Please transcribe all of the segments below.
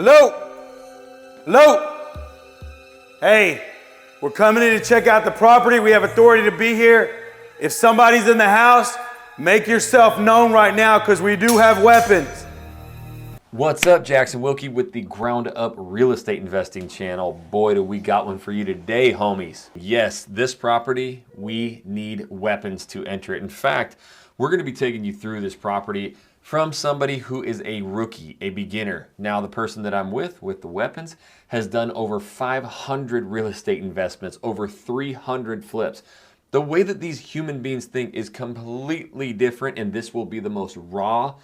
Hello? Hello? Hey, we're coming in to check out the property. We have authority to be here. If somebody's in the house, make yourself known right now because we do have weapons. What's up, Jackson Wilkie with the Ground Up Real Estate Investing channel. Boy, do we got one for you today, homies. Yes, this property, we need weapons to enter it. In fact, we're going to be taking you through this property from somebody who is a rookie, a beginner. Now, the person that I'm with the weapons, has done over 500 real estate investments, over 300 flips. The way that these human beings think is completely different, and this will be the most raw,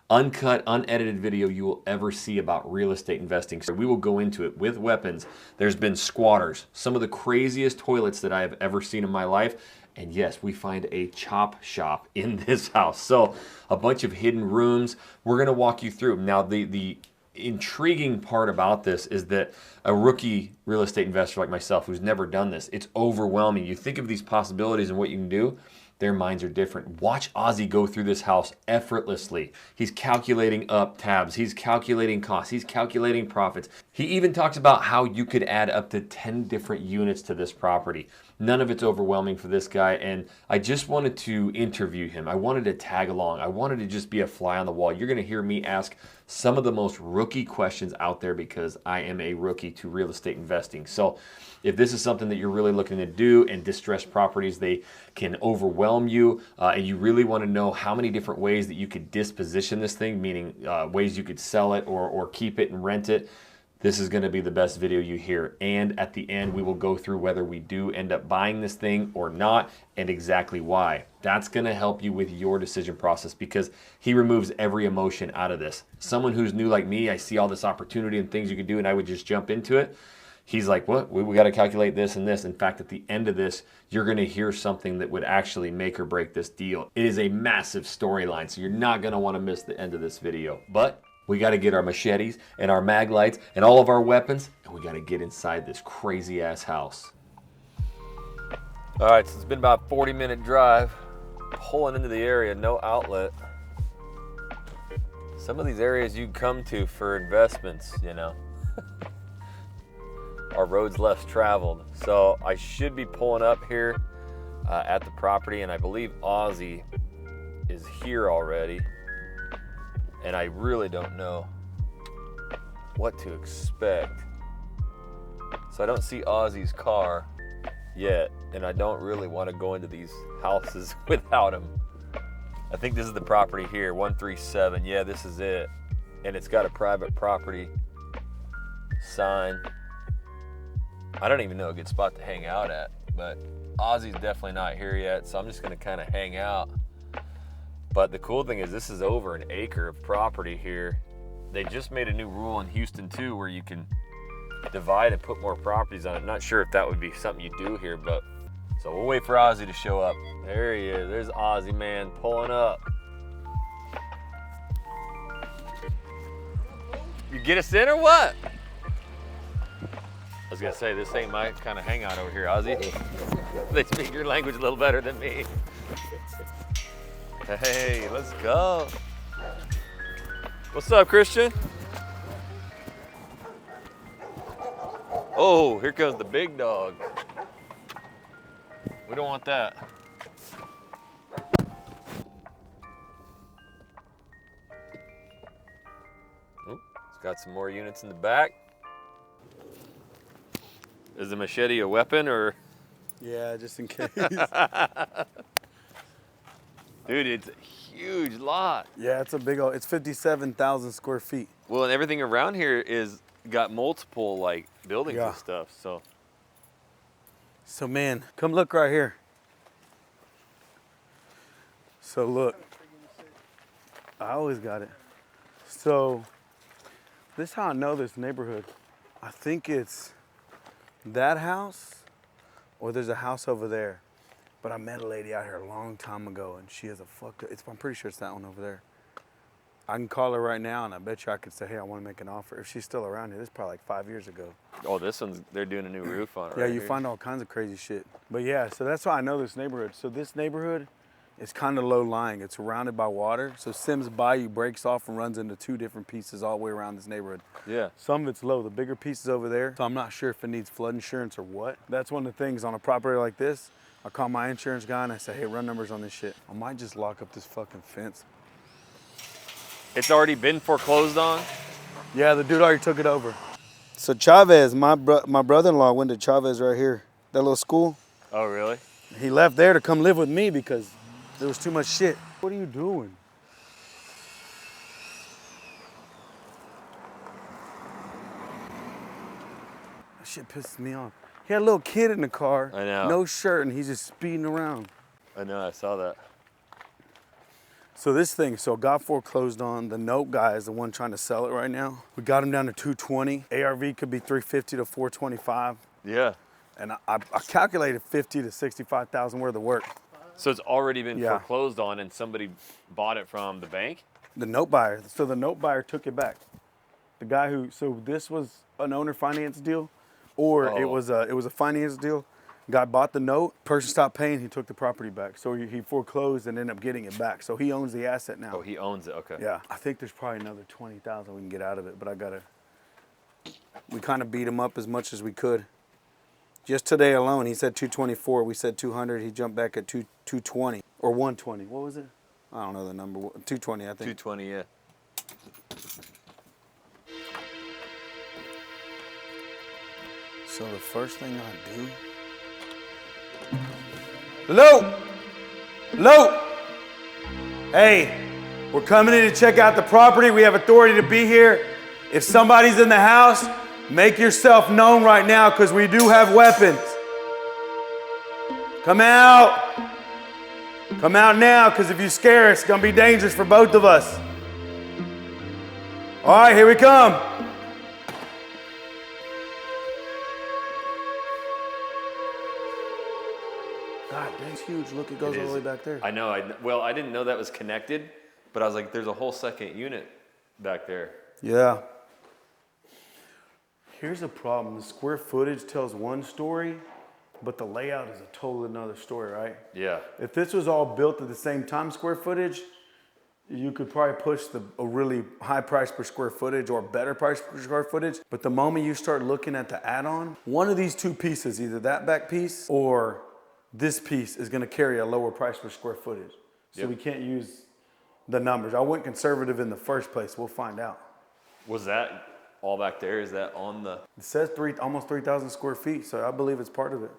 uncut, unedited video you will ever see about real estate investing. So we will go into it with weapons. There's been squatters, some of the craziest toilets that I have ever seen in my life. And yes, we find a chop shop in this house. So a bunch of hidden rooms. We're gonna walk you through. Now the intriguing part about this is that a rookie real estate investor like myself who's never done this, it's overwhelming. You think of these possibilities and what you can do, their minds are different. Watch Ozzie go through this house effortlessly. He's calculating up tabs, he's calculating costs, he's calculating profits. He even talks about how you could add up to 10 different units to this property. None of it's overwhelming for this guy, and I just wanted to interview him. I wanted to tag along. I wanted to just be a fly on the wall. You're gonna hear me ask some of the most rookie questions out there because I am a rookie to real estate investing. So if this is something that you're really looking to do, and distressed properties, they can overwhelm you, and you really want to know how many different ways that you could disposition this thing, meaning ways you could sell it or keep it and rent it, this is going to be the best video you hear. And at the end, we will go through whether we do end up buying this thing or not and exactly why. That's going to help you with your decision process because he removes every emotion out of this. Someone who's new like me, I see all this opportunity and things you could do and I would just jump into it. He's like, what? We got to calculate this and this. In fact, at the end of this, you're going to hear something that would actually make or break this deal. It is a massive storyline, so you're not going to want to miss the end of this video. But we got to get our machetes and our mag lights and all of our weapons, and we got to get inside this crazy ass house. All right, so it's been about a 40-minute drive, pulling into the area, no outlet. Some of these areas you come to for investments, you know, are roads less traveled. So I should be pulling up here at the property, and I believe Ozzie is here already. And I really don't know what to expect. So I don't see Ozzie's car yet, and I don't really want to go into these houses without him. I think this is the property here, 137. Yeah, this is it. And it's got a private property sign. I don't even know a good spot to hang out at, but Ozzie's definitely not here yet, so I'm just gonna kind of hang out. But the cool thing is this is over an acre of property here. They just made a new rule in Houston too where you can divide and put more properties on it. Not sure if that would be something you do here, but so we'll wait for Ozzie to show up. There he is, there's Ozzie, man, pulling up. You get us in or what? I was gonna say, this ain't my kind of hangout over here, Ozzie. They speak your language a little better than me. Hey, let's go. What's up, Christian? Oh, here comes the big dog. We don't want that. Oh, it's got some more units in the back. Is the machete a weapon or? Yeah, just in case. Dude, it's a huge lot. Yeah, it's a big old, it's 57,000 square feet. Well, and everything around here is got multiple like buildings and stuff, so. So man, come look right here. So look, I always got it. So this is how I know this neighborhood. I think it's that house or there's a house over there. But I met a lady out here a long time ago, and she has a fucked up, I'm pretty sure it's that one over there. I can call her right now, and I bet you I could say, hey, I want to make an offer. If she's still around here, this is probably like 5 years ago. Oh, this one's, they're doing a new roof on it. Yeah, right you here. find all kinds of crazy shit. But yeah, so that's why I know this neighborhood. So this neighborhood It's kind of low lying. It's surrounded by water. So Sims Bayou breaks off and runs into 2 different pieces all the way around this neighborhood. Yeah. Some of it's low. The bigger piece is over there. So I'm not sure if it needs flood insurance or what. That's one of the things on a property like this. I call my insurance guy and I say, hey, run numbers on this shit. I might just lock up this fucking fence. It's already been foreclosed on? Yeah, the dude already took it over. So Chavez, my brother-in-law went to Chavez right here. That little school. Oh, really? He left there to come live with me because there was too much shit. What are you doing? That shit pisses me off. He had a little kid in the car. I know. No shirt, and he's just speeding around. I know, I saw that. So this thing, so it got foreclosed on. The note guy is the one trying to sell it right now. We got him down to 220. ARV could be 350 to 425. Yeah. And I calculated 50 to 65,000 worth of work. So it's already been foreclosed on and somebody bought it from the bank? The note buyer. So the note buyer took it back. The guy who, so this was an owner finance deal, or it was a finance deal. Guy bought the note, person stopped paying, he took the property back. So he foreclosed and ended up getting it back. So he owns the asset now. Oh, he owns it, okay. Yeah, I think there's probably another 20,000 we can get out of it, but we kind of beat him up as much as we could. Just today alone, he said 224, we said 200, he jumped back at 220, or 120, what was it? I don't know the number, 220 I think. 220, yeah. So the first thing I do, Hello? Hello? Hey, we're coming in to check out the property. We have authority to be here. If somebody's in the house, make yourself known right now because we do have weapons. Come out. Come out now because if you scare us, it's going to be dangerous for both of us. All right, here we come. God, that's huge. Look, it goes all the way back there. I know. Well, I didn't know that was connected, but I was like, there's a whole second unit back there. Yeah. Here's the problem. The square footage tells one story, but the layout is a totally another story, right? Yeah. If this was all built at the same time square footage, you could probably push a really high price per square footage or better price per square footage. But the moment you start looking at the add-on, one of these 2 pieces, either that back piece or this piece is going to carry a lower price per square footage. So we can't use the numbers. I went conservative in the first place. We'll find out. Was that all back there? Is that on the... It says almost 3,000 square feet, so I believe it's part of it.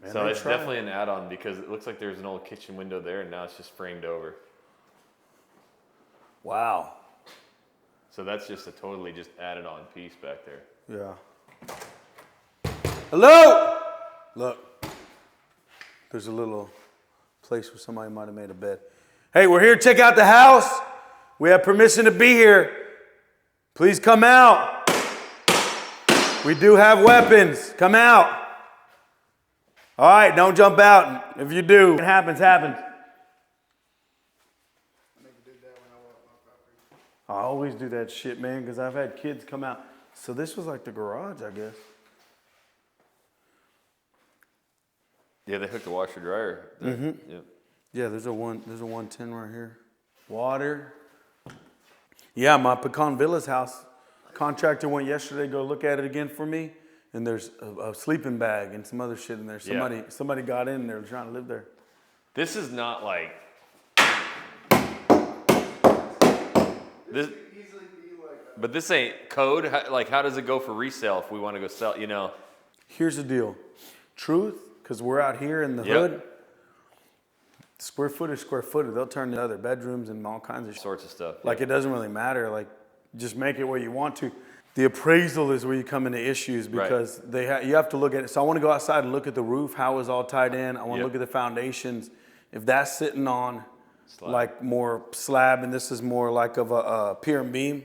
Man, so it's definitely an add-on because it looks like there's an old kitchen window there and now it's just framed over. Wow. So that's just a totally just added on piece back there. Yeah. Hello? Look. There's a little place where somebody might have made a bed. Hey, we're here to check out the house. We have permission to be here. Please come out. We do have weapons. Come out. All right, don't jump out. If you do, it happens. I always do that shit, man, because I've had kids come out. So this was like the garage, I guess. Yeah, they hooked the washer dryer. Mm-hmm. Yep. Yeah, there's a 110 right here. Water. Yeah, my Pecan Villas house. Contractor went yesterday to go look at it again for me, and there's a sleeping bag and some other shit in there. Somebody got in there trying to live there. This is not like this. But this ain't code. Like, how does it go for resale if we want to go sell? You know. Here's the deal. Truth, because we're out here in the hood. Square footage. They'll turn to other bedrooms and all kinds of sorts of stuff. Like it doesn't really matter. Like just make it where you want to. The appraisal is where you come into issues because you have to look at it. So I want to go outside and look at the roof, how it's all tied in. I want to look at the foundations. If that's sitting on like more slab and this is more like of a pier and beam,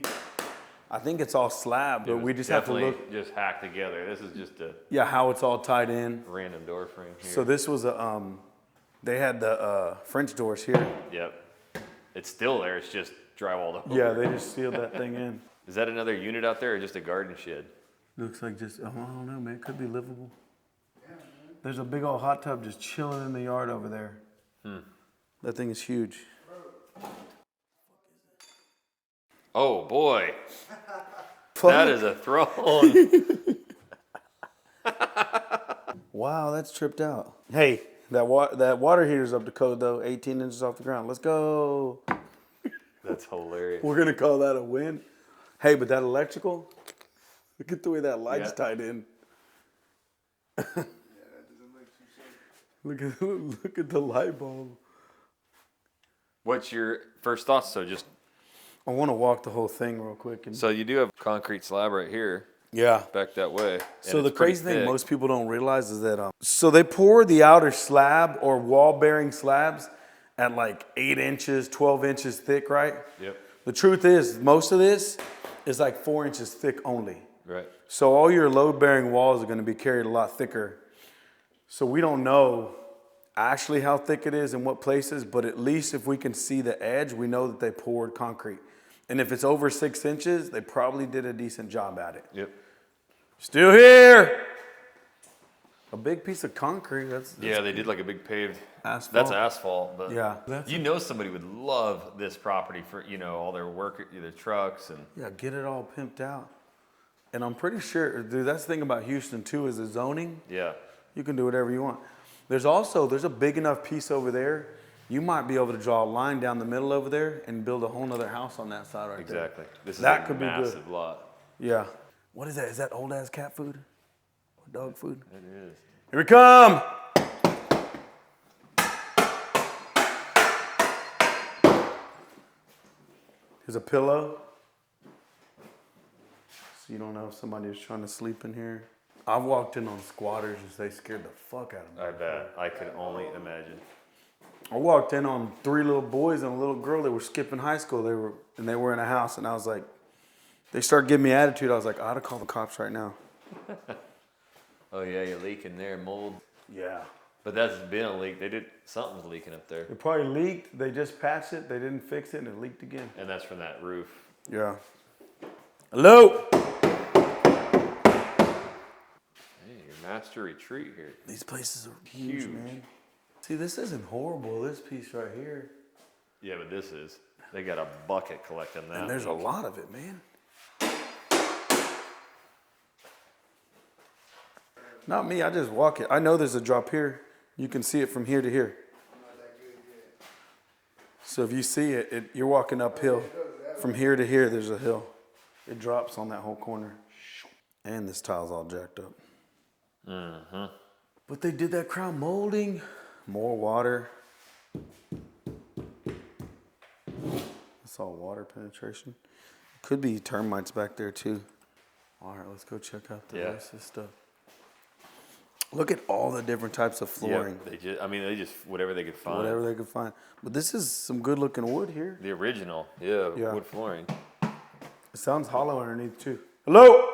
I think it's all slab, but we just have to look. Just hacked together. This is just a how it's all tied in. Random door frame here. So this was they had the French doors here. Yep. It's still there. It's just drywalled over. Yeah, they just sealed that thing in. Is that another unit out there or just a garden shed? Looks like just, I don't know, man. It could be livable. There's a big old hot tub just chilling in the yard over there. That thing is huge. Oh boy, Fuck. that is a throne. Wow, that's tripped out. Hey, that water heater's up to code though. 18 inches off the ground. Let's go. That's hilarious. We're gonna call that a win. Hey, but that electrical, look at the way that light's tied in. Look at the light bulb. What's your first thoughts? So just I want to walk the whole thing real quick. so you do have a concrete slab right here, Yeah. back that way. and So the it's pretty crazy thing thick. most people don't realize is that so they pour the outer slab or wall bearing slabs at like 8 inches, 12 inches thick, right? Yep. The truth is most of this is like 4 inches thick only. Right. So all your load bearing walls are going to be carried a lot thicker. So we don't know actually how thick it is in what places, but at least if we can see the edge, we know that they poured concrete. And if it's over 6 inches, they probably did a decent job at it. Yep. Still here. A big piece of concrete. That's Yeah, they did like a big paved asphalt. That's asphalt, but Yeah. you know somebody would love this property for all their work, their trucks and Yeah, get it all pimped out. And I'm pretty sure, dude, that's the thing about Houston too is the zoning. yeah. You can do whatever you want. There's a big enough piece over there. You might be able to draw a line down the middle over there and build a whole nother house on that side right there. Exactly. This is That a could be good. massive lot. Yeah. What is that? Is that old ass cat food? Or dog food? It is. Here we come. Here's a pillow. So you don't know if somebody is trying to sleep in here. I've walked in on squatters and they scared the fuck out of me. I bet. I could only imagine. I walked in on 3 little boys and a little girl. They were skipping high school. They were in a house, and I was like, they started giving me attitude. I was like, I ought to call the cops right now. Oh yeah, you're leaking there, mold. Yeah. But that's been a leak. Something's leaking up there. It probably leaked. They just patched it. They didn't fix it, and it leaked again. And that's from that roof. Yeah. Hello. Hey, your master retreat here. These places are huge, man. See, this isn't horrible. This piece right here. Yeah, but this is. They got a bucket collecting that. And there's a lot of it, man. Not me. I just walk it. I know there's a drop here. You can see it from here to here. So if you see it, you're walking uphill. From here to here, there's a hill. It drops on that whole corner. And this tile's all jacked up. Mm-hmm. But they did that crown molding. More water. That's all water penetration. Could be termites back there too. All right, let's go check out the rest of this stuff. Look at all the different types of flooring. Yeah, they just whatever they could find. Whatever they could find. But this is some good looking wood here. The original, Yeah. wood flooring. It sounds hollow underneath too. Hello!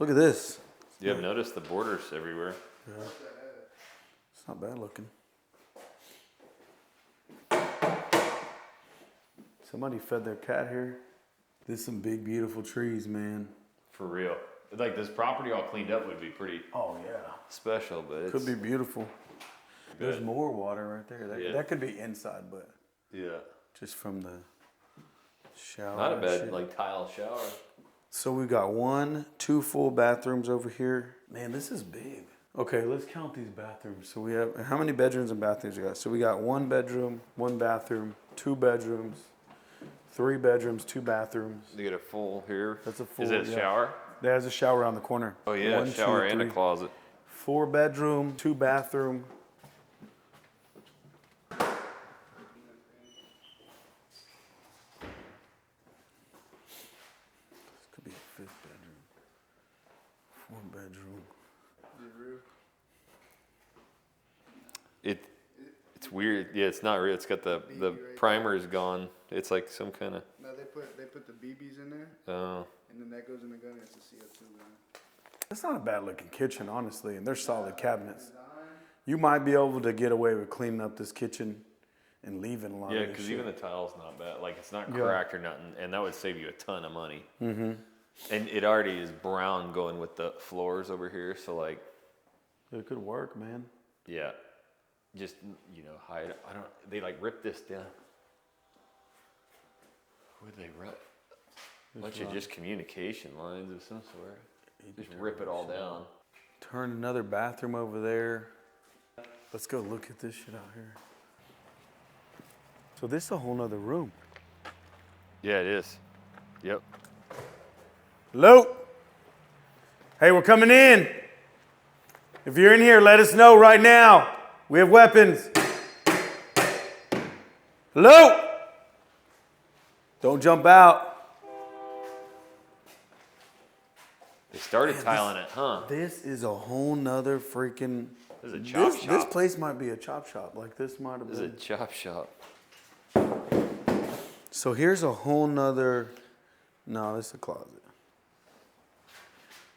Look at this. You have noticed the borders everywhere. Yeah. It's not bad looking. Somebody fed their cat here. There's some big, beautiful trees, man. For real. Like this property all cleaned up would be pretty Oh, yeah. special, but it's Could be beautiful. good. There's more water right there. That could be inside, but Yeah. just from the shower. Not a and bad shit. tile shower. So we got 1, 2 full bathrooms over here. Man, this is big. Okay, let's count these bathrooms. So we have, how many bedrooms and bathrooms we got? So we got 1 bedroom, 1 bathroom, 2 bedrooms, 3 bedrooms, 2 bathrooms. You get a full here. That's a full. Is it a shower? There's a shower around the corner. Oh yeah, 1, shower 2, and 3. a closet. 4 bedroom, 2 bathroom. This could be a 5th bedroom. 4 bedroom. It's weird. Yeah, it's not real. It's got the primer is gone. It's like some kind of. No, they put the BBs in there, Oh. and then that goes in the gun. It's a CO2 gun. That's not a bad looking kitchen, honestly, and they're solid cabinets. You might be able to get away with cleaning up this kitchen and leaving a lot Yeah, of this because shit. even the tile's not bad. Like it's not cracked or nothing, and that would save you a ton of money. Mm-hmm. And it already is brown going with the floors over here, so like. It could work, man. Yeah. just, you know, hide. They like rip this down. Would they rip? A bunch of just communication lines of some sort. Just rip it all down. Turn another bathroom over there. Let's go look at this shit out here. So this is a whole nother room. Yeah, it is. Yep. Hello? Hey, we're coming in. If you're in here, let us know right now. We have weapons. Hello? Don't jump out. They started tiling it, huh? This is a whole nother freaking... This is a chop shop. This place might be a chop shop. Like this might have been... This is a chop shop. So here's a whole nother... No, this is a closet.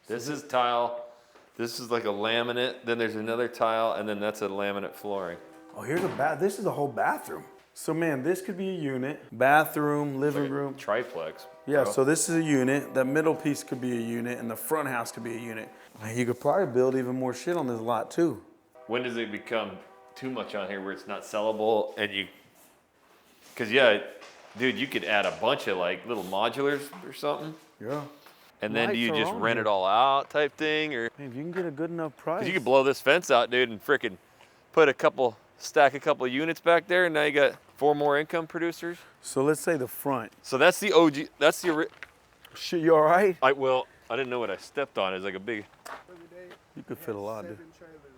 This is tile. This is like a laminate. Then there's another tile, and then that's a laminate flooring. Oh, here's a bath. This is a whole bathroom. So, man, this could be a unit. Bathroom, living room. Triplex. Yeah, bro. so this is a unit. That middle piece could be a unit, and the front house could be a unit. You could probably build even more shit on this lot, too. When does it become too much on here where it's not sellable and you... Because, yeah, dude, you could add a bunch of, like, little modulars or something. Yeah. And then do you Lights are just on rent here. it all out type thing? Or Man, if you can get a good enough price. 'cause you could blow this fence out, dude, and frickin' stack a couple of units back there, and now you got 4 more income producers. So let's say the front. So that's the OG, that's the... Shit, you all right? I didn't know what I stepped on. It's like a big... You could fit a lot, dude.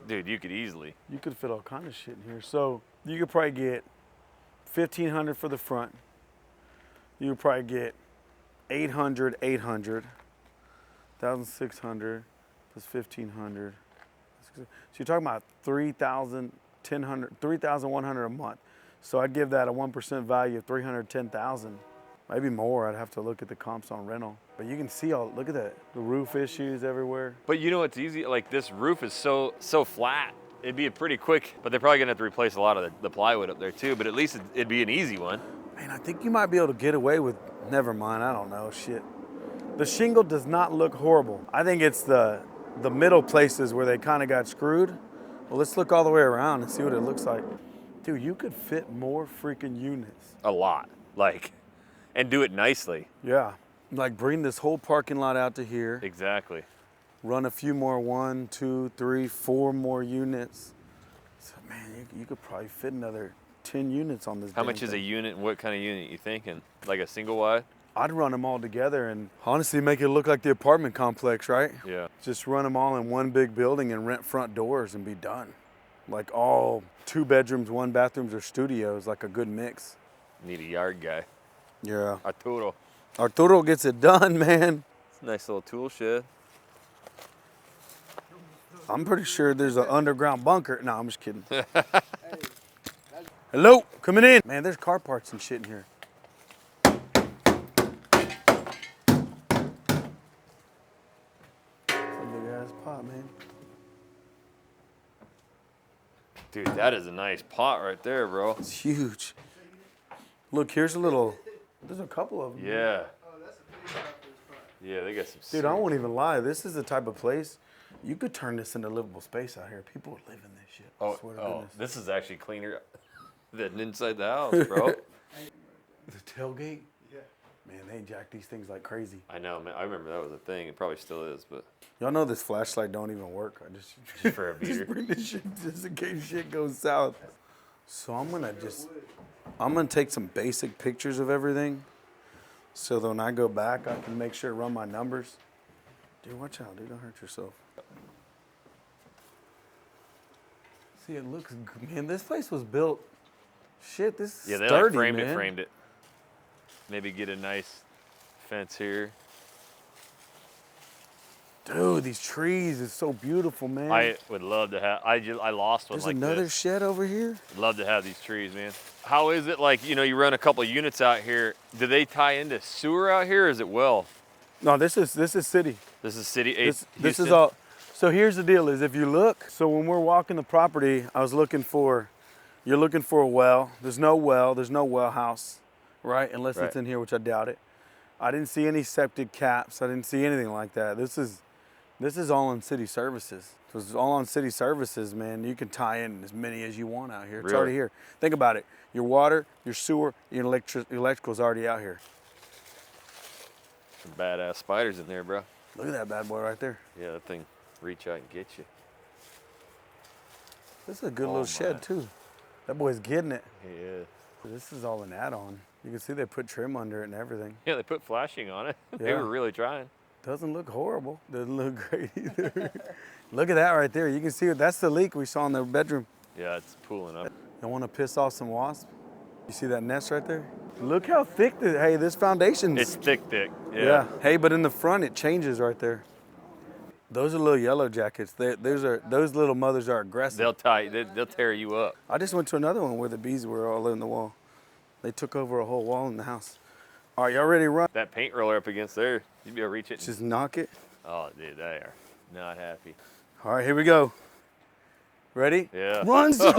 Dude, you could easily. You could fit all kind of shit in here. So you could probably get $1,500 for the front. You could probably get 800, 1,600 plus 1,500. So you're talking about 3,100 a month. So I'd give that a 1% value of 310,000, maybe more. I'd have to look at the comps on rental. But you can see look at that, the roof issues everywhere. But you know what's easy? Like this roof is so flat. It'd be a pretty quick, but they're probably gonna have to replace a lot of the plywood up there too, but at least it'd be an easy one. Man, I think you might be able to get away with, never mind, I don't know, shit. The shingle does not look horrible. I think it's the middle places where they kind of got screwed. Well, let's look all the way around and see what it looks like. Dude, you could fit more freaking units. A lot, like, and do it nicely. Yeah, like bring this whole parking lot out to here. Exactly. Run a few more, 1, 2, 3, 4 more units. So man, you could probably fit another 10 units on this. How much is a unit and what kind of unit you thinking? Like a single wide? I'd run them all together and honestly make it look like the apartment complex, right? Yeah. Just run them all in one big building and rent front doors and be done. Like all 2 bedrooms, 1 bathrooms or studios, like a good mix. Need a yard guy. Yeah. Arturo. Arturo gets it done, man. It's a nice little tool shed. I'm pretty sure there's an underground bunker. No, I'm just kidding. Hello, coming in. Man, there's car parts and shit in here. That's a big ass pot, man. Dude, that is a nice pot right there, bro. It's huge. Look, here's a little, there's a couple of them. Yeah. Yeah, they got some. Dude, I won't even lie. This is the type of place you could turn this into livable space out here. People would live in this shit. I swear to goodness. This is actually cleaner than inside the house, bro. The tailgate? Yeah. Man, they jack these things like crazy. I know, man. I remember that was a thing. It probably still is, but Y'all know this flashlight don't even work. I just for a beater. just bring this shit just in case shit goes south. So I'm gonna take some basic pictures of everything. So that when I go back, I can make sure to run my numbers. Dude, watch out, dude. Don't hurt yourself. See, it looks, man, this place was built. Shit, this is Yeah, they sturdy, like man. framed it. Maybe get a nice fence here. Dude, these trees is so beautiful, man. I would love to have. I lost one There's like another this. shed over here. Love to have these trees, man. How is it like? You know, you run a couple of units out here. Do they tie into sewer out here, or is it well? No, this is city. This is city. This is Houston? all. So here's the deal: is if you look. So when we're walking the property, I was looking for. You're looking for a well. There's no well. There's no well house, right? Unless it's Right. in here, which I doubt it. I didn't see any septic caps. I didn't see anything like that. This This is all on city services. So it's all on city services, man. You can tie in as many as you want out here. It's Really? already here. Think about it. Your water, your sewer, your electrical's already out here. Some badass spiders in there, bro. Look at that bad boy right there. Yeah, that thing reach out and get you. This is a good Oh, little shed my. too. That boy's getting it. Yeah. This is all an add-on. You can see they put trim under it and everything. Yeah, they put flashing on it. They Yeah. were really trying. Doesn't look horrible. Doesn't look great either. Look at that right there. You can see it. That's the leak we saw in the bedroom. Yeah, it's pooling up. You want to piss off some wasps? You see that nest right there? Look how thick this foundation's. It's thick. Yeah. Hey, but in the front it changes right there. Those are little yellow jackets. Those little mothers are aggressive. They'll tear you up. I just went to another one where the bees were all in the wall. They took over a whole wall in the house. All right, y'all ready to run? That paint roller up against there, you'd be able to reach it. Just knock it. Oh, dude, they are not happy. All right, here we go. Ready? Yeah. Run, son.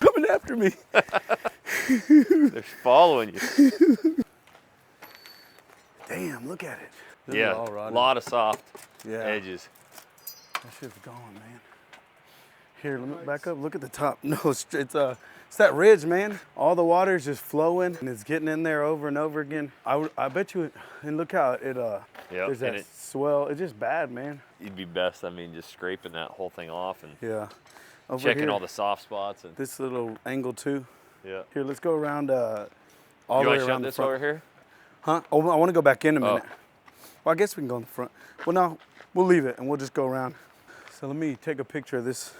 Coming after me. They're following you. Damn, look at it. This is Yeah, all a rotten. lot of soft Yeah. edges. That shit's gone, man. Here, let me back up. Look at the top. No, it's that ridge, man. All the water is just flowing and it's getting in there over and over again. I bet you, and look how there's that and swell. It's just bad, man. It'd be best, I mean, just scraping that whole thing off and Yeah. Over checking here, all the soft spots. And this little angle too. yeah. Here, let's go around all You the want way to show around the this front. over here? Huh? Oh, I want to go back in a Oh. minute. Well, I guess we can go in the front. Well, no, we'll leave it and we'll just go around. So let me take a picture of this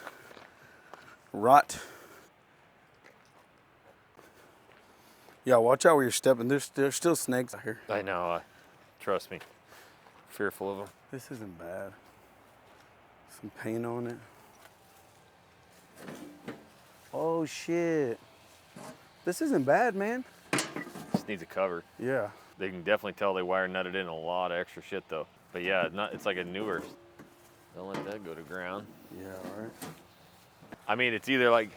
rot. Yeah, watch out where you're stepping. There's still snakes out here. I know. Trust me. Fearful of them. This isn't bad. Some paint on it. Oh, shit. This isn't bad, man. Just needs a cover. Yeah. They can definitely tell they wire nutted in a lot of extra shit though. But yeah, it's like a newer. Don't let that go to ground. Yeah, all right. I mean, it's either like,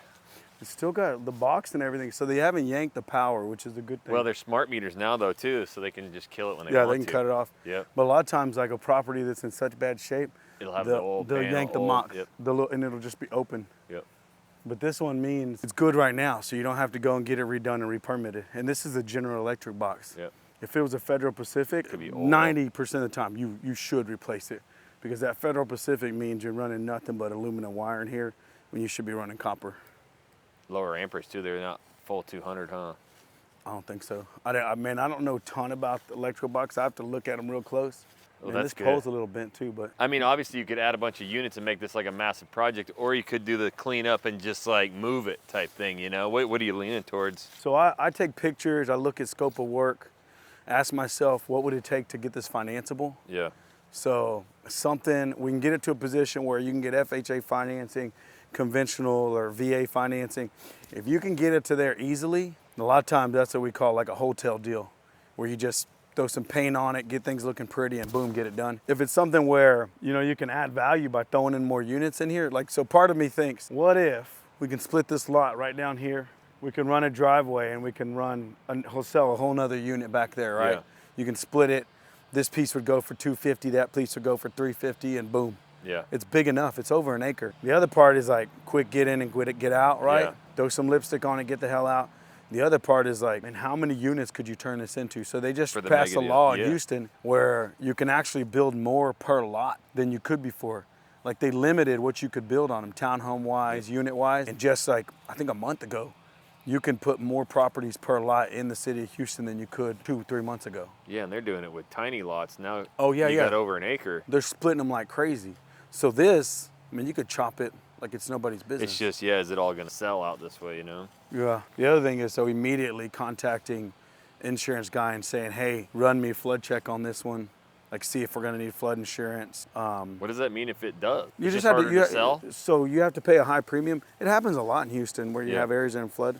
It's still got the box and everything, so they haven't yanked the power, which is a good thing. well, they're smart meters now though too, so they can just kill it when they yeah, want they to. can cut it off. Yep. But a lot of times, like a property that's in such bad shape, It'll have the old they'll panel, yank the old- mock, Yep. and it'll just be open. Yep. But this one means it's good right now, so you don't have to go and get it redone and re-permitted. And this is a General Electric box. Yep. If it was a Federal Pacific, Could be old. 90% of the time you should replace it, because that Federal Pacific means you're running nothing but aluminum wire in here when you should be running copper. Lower amperage too. They're not full 200, huh? I don't think so. I don't know a ton about the electrical box. I have to look at them real close. Well, Man, that's this pole's good. a little bent too, but I mean, obviously you could add a bunch of units and make this like a massive project, or you could do the cleanup and just like move it type thing, you know? What are you leaning towards? so I take pictures, I look at scope of work, ask myself what would it take to get this financeable. Yeah. So something, we can get it to a position where you can get FHA financing, conventional or VA financing. If you can get it to there easily, a lot of times that's what we call like a hotel deal, where you just throw some paint on it, get things looking pretty, and boom, get it done. If it's something where, you can add value by throwing in more units in here, so part of me thinks, what if we can split this lot right down here? We can run a driveway and we can sell a whole nother unit back there, right? Yeah. You can split it. This piece would go for $250, that piece would go for $350, and boom. Yeah. It's big enough, it's over an acre. The other part is like quick get in and get out, right? Yeah. Throw some lipstick on it, get the hell out. The other part is like, man, how many units could you turn this into? So they just For the passed a mega deal, law in yeah. Houston where you can actually build more per lot than you could before. Like they limited what you could build on them, townhome-wise, unit-wise. And just like, I think a month ago, you can put more properties per lot in the city of Houston than you could 2-3 months ago. Yeah, and they're doing it with tiny lots. Now Oh, yeah, you yeah. got over an acre. They're splitting them like crazy. So this, you could chop it like it's nobody's business. It's just, yeah, is it all going to sell out this way, you know? Yeah. The other thing is, so immediately contacting insurance guy and saying, hey, run me a flood check on this one. Like, see if we're gonna need flood insurance. What does that mean if it does? You It's just just have harder to, to sell? So you have to pay a high premium. It happens a lot in Houston where you Yeah. have areas that are in flood.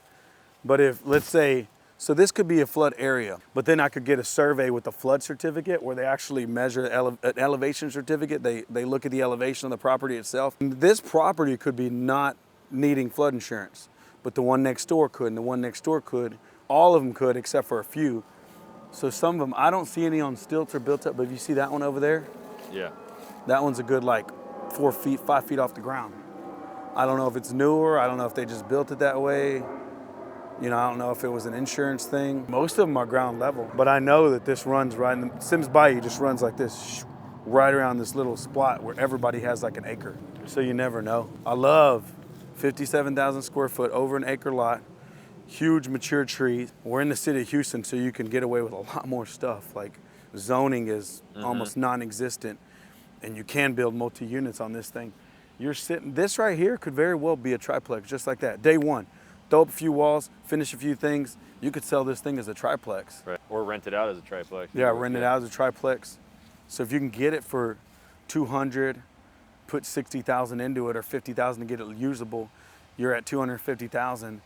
But if, let's say, so this could be a flood area, but then I could get a survey with a flood certificate where they actually measure an elevation certificate. They look at the elevation of the property itself. This property could be not needing flood insurance, but the one next door could, and the one next door could. All of them could, except for a few. So some of them, I don't see any on stilts or built up, but if you see that one over there, Yeah. that one's a good like 4 feet, 5 feet off the ground. I don't know if it's newer. I don't know if they just built it that way. You know, I don't know if it was an insurance thing. Most of them are ground level, but I know that this runs right in the Sims Bayou just runs like this, right around this little spot where everybody has like an acre. So you never know. I love 57,000 square foot over an acre lot, huge mature trees. We're in the city of Houston, so you can get away with a lot more stuff. Like zoning is almost non-existent, and you can build multi-units on this thing. You're sitting, this right here could very well be a triplex, just like that. Day one, throw up a few walls, finish a few things. You could sell this thing as a triplex. Right. Or rent it out as a triplex. Yeah, rent it out as a triplex. So if you can get it for 200, put 60,000 into it or 50,000 to get it usable, you're at 250,000.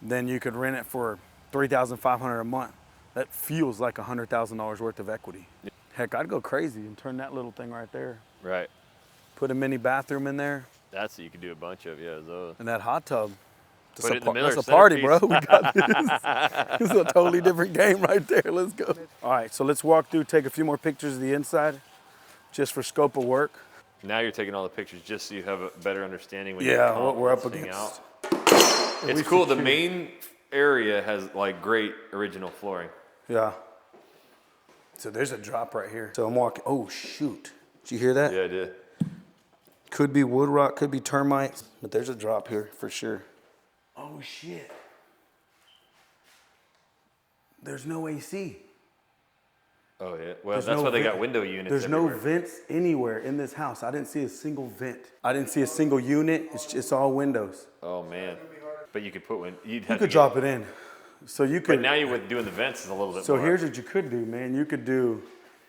Then you could rent it for 3,500 a month. That feels like $100,000 worth of equity. Heck, I'd go crazy and turn that little thing right there. Right. Put a mini bathroom in there. That's what you could do a bunch of, yeah. Those. And that hot tub. Put it in the middle That's a or party, bro. centerpiece. We got this. This is a totally different game right there. Let's go. All right, so let's walk through, take a few more pictures of the inside, just for scope of work. Now you're taking all the pictures just so you have a better understanding when Yeah, you what we're up this thing against. out. It's cool. The main area has like great original flooring. Yeah. So there's a drop right here. So I'm walking. Oh, shoot. Did you hear that? Yeah, I did. Could be wood rot, could be termites, but there's a drop here for sure. Oh, shit. There's no AC. Oh, yeah. Well, There's that's no why they vent. got window units There's everywhere. no vents anywhere in this house. I didn't see a single vent. I didn't see a single unit. It's all windows. Oh, man. But you could put one. You could drop it in. So you could. But now you with doing the vents is a little bit So more. here's what you could do, man. You could do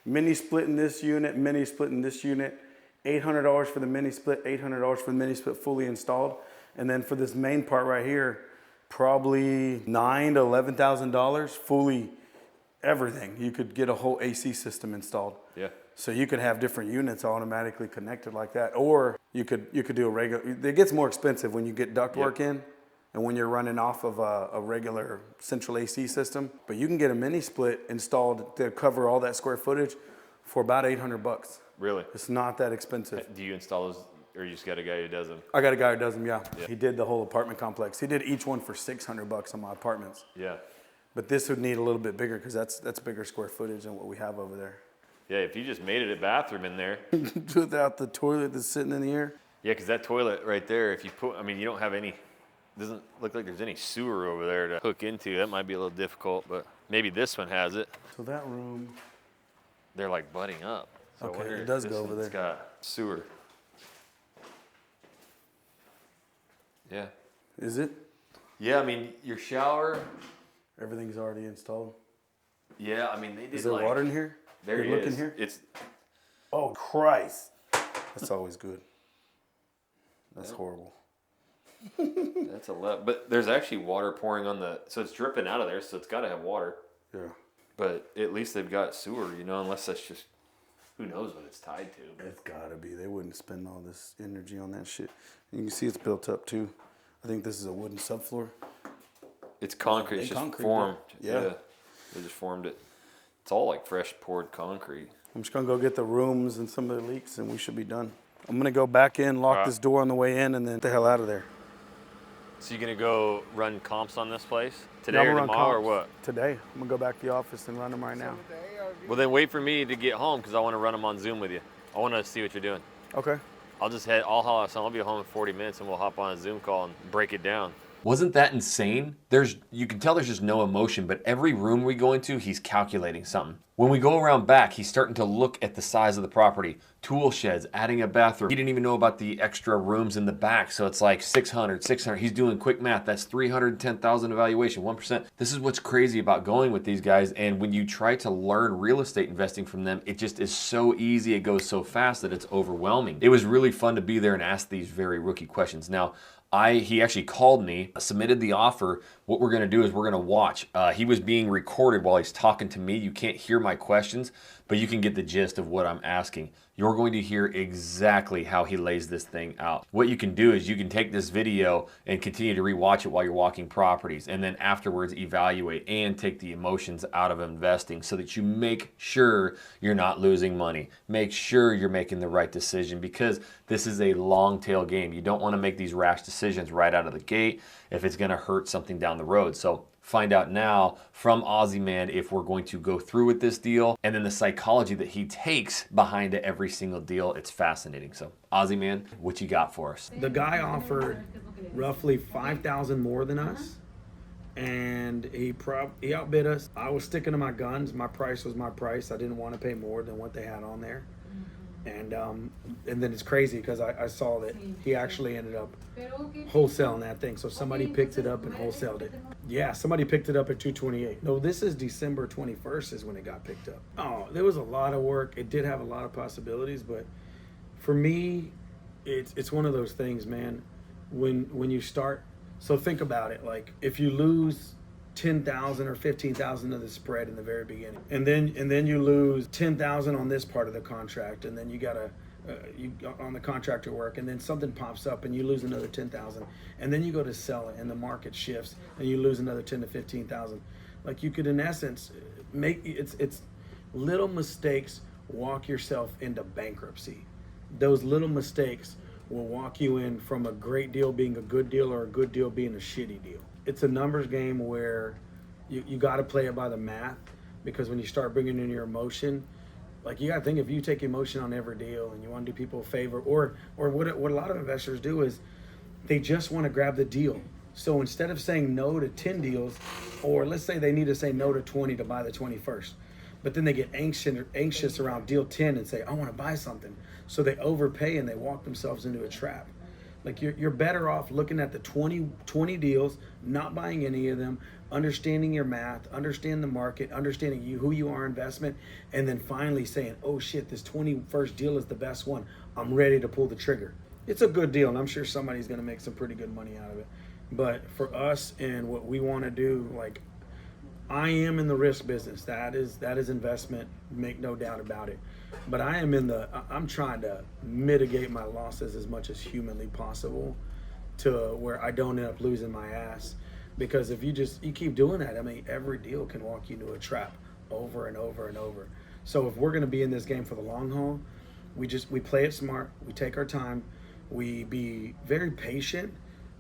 mini split in this unit, mini split in this unit, $800 for the mini split, $800 for the mini split fully installed. And then for this main part right here, probably $9,000 to $11,000 fully everything. You could get a whole AC system installed. Yeah. So you could have different units automatically connected like that. Or you could do a regular, it gets more expensive when you get ductwork in and when you're running off of a regular central AC system. But you can get a mini split installed to cover all that square footage for about $800. Really? It's not that expensive. Do you install those, or you just got a guy who does them? I got a guy who does them, yeah. He did the whole apartment complex. He did each one for $600 on my apartments. Yeah. But this would need a little bit bigger because that's bigger square footage than what we have over there. Yeah, if you just made it a bathroom in there. Without the toilet that's sitting in the air. Yeah, because that toilet right there, if you put, I mean, you don't have any, doesn't look like there's any sewer over there to hook into. That might be a little difficult, but maybe this one has it. So that room, They're like butting up. So I Okay, wonder it if does this go over one's there. got sewer. Yeah. is it? Yeah, I mean, your shower, Everything's already installed. yeah, I mean, they did Is there like, water in here? there You it look in is. here? It's, Oh, Christ. That's always good. That's horrible. that's a lot, but there's actually water pouring on the, so it's dripping out of there, so it's got to have water. Yeah. But at least they've got sewer, you know, unless that's just, who knows what it's tied to. It's gotta be. They wouldn't spend all this energy on that shit. You can see it's built up too. I think this is a wooden subfloor. It's concrete, it's They just concrete formed. it. Yeah. They just formed it. It's all like fresh poured concrete. I'm just gonna go get the rooms and some of the leaks and we should be done. I'm gonna go back in, lock Alright. this door on the way in and then get the hell out of there. So you gonna go run comps on this place today Yeah, I'm or gonna run tomorrow or comps what? Today. I'm gonna go back to the office and run them right now. Well, then wait for me to get home because I want to run them on Zoom with you. I want to see what you're doing. Okay. I'll haul out some. I'll be home in 40 minutes and we'll hop on a Zoom call and break it down. Wasn't that insane? You can tell there's just no emotion, but every room we go into, he's calculating something. When we go around back, he's starting to look at the size of the property, tool sheds, adding a bathroom. He didn't even know about the extra rooms in the back, so it's like 600. He's doing quick math. That's 310,000 evaluation, 1%. This is what's crazy about going with these guys, and when you try to learn real estate investing from them, it just is so easy. It goes so fast that it's overwhelming. It was really fun to be there and ask these very rookie questions. Now, He actually called me, submitted the offer. What we're gonna do is we're gonna watch. He was being recorded while he's talking to me. You can't hear my questions, but you can get the gist of what I'm asking. You're going to hear exactly how he lays this thing out. What you can do is you can take this video and continue to rewatch it while you're walking properties, and then afterwards evaluate and take the emotions out of investing so that you make sure you're not losing money. Make sure you're making the right decision, because this is a long tail game. You don't want to make these rash decisions right out of the gate if it's going to hurt something down the road. So find out now from Ozzie Man if we're going to go through with this deal, and then the psychology that he takes behind every single deal. It's fascinating. So Ozzie Man, what you got for us? The guy offered roughly 5,000 more than us, and he outbid us. I was sticking to my guns. My price was my price. I didn't want to pay more than what they had on there. And then it's crazy because I saw that he actually ended up wholesaling that thing. So somebody picked it up and wholesaled it. Yeah, somebody picked it up at 228. No, this is December 21st is when it got picked up. Oh, there was a lot of work. It did have a lot of possibilities, but for me, it's one of those things, man. When you start, so think about it. Like if you lose 10,000 or 15,000 of the spread in the very beginning, and then you lose 10,000 on this part of the contract, and then you gotta you on the contractor work, and then something pops up and you lose another 10,000, and then you go to sell it and the market shifts and you lose another 10 to 15,000. Like you could in essence make it's little mistakes walk yourself into bankruptcy. Those little mistakes will walk you in from a great deal being a good deal or a good deal being a shitty deal. It's a numbers game where you got to play it by the math, because when you start bringing in your emotion, like you got to think, if you take emotion on every deal and you want to do people a favor, or what a lot of investors do is they just want to grab the deal. So instead of saying no to 10 deals, or let's say they need to say no to 20 to buy the 21st, but then they get anxious around deal 10 and say, I want to buy something. So they overpay and they walk themselves into a trap. Like you're better off looking at the 20 deals, not buying any of them, understanding your math, understand the market, understanding who you are investment, and then finally saying, oh shit, this 21st deal is the best one. I'm ready to pull the trigger. It's a good deal, and I'm sure somebody's going to make some pretty good money out of it. But for us and what we want to do, like I am in the risk business. That is investment, make no doubt about it. But I'm trying to mitigate my losses as much as humanly possible to where I don't end up losing my ass. Because if you keep doing that, I mean, every deal can walk you into a trap over and over and over. So if we're going to be in this game for the long haul, we play it smart, we take our time, we be very patient,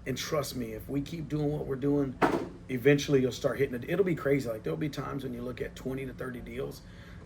and trust me, if we keep doing what we're doing, eventually you'll start hitting it. It'll be crazy. Like there'll be times when you look at 20 to 30 deals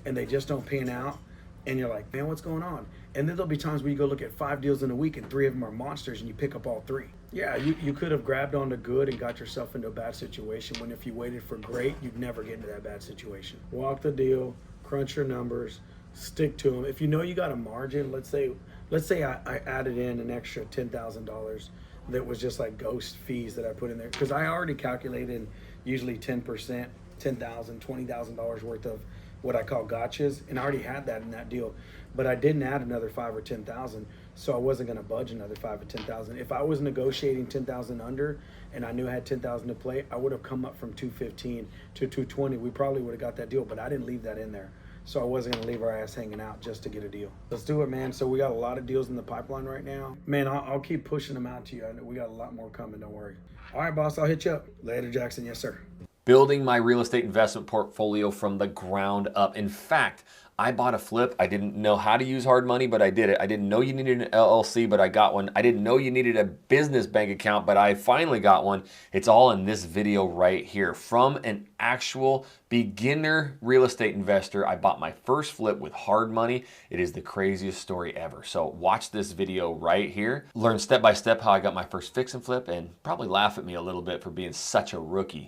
and they just don't pan out, and you're like, man, what's going on? And then there'll be times where you go look at 5 deals in a week and 3 of them are monsters and you pick up all 3. Yeah, you could have grabbed onto good and got yourself into a bad situation, when if you waited for great, you'd never get into that bad situation. Walk the deal, crunch your numbers, stick to them. If you know you got a margin, let's say I added in an extra $10,000 that was just like ghost fees that I put in there, because I already calculated usually 10%, $10,000, $20,000 worth of what I call gotchas, and I already had that in that deal, but I didn't add another 5 or 10,000, so I wasn't going to budge another 5 or 10,000. If I was negotiating 10,000 under and I knew I had 10,000 to play, I would have come up from 215 to 220. We probably would have got that deal, but I didn't leave that in there. So I wasn't going to leave our ass hanging out just to get a deal. Let's do it, man. So we got a lot of deals in the pipeline right now. Man, I'll keep pushing them out to you. I know we got a lot more coming, don't worry. All right, boss, I'll hit you up. Later, Jackson. Yes, sir. Building my real estate investment portfolio from the ground up. In fact, I bought a flip. I didn't know how to use hard money, but I did it. I didn't know you needed an LLC, but I got one. I didn't know you needed a business bank account, but I finally got one. It's all in this video right here. From an actual beginner real estate investor, I bought my first flip with hard money. It is the craziest story ever. So watch this video right here. Learn step by step how I got my first fix and flip, and probably laugh at me a little bit for being such a rookie.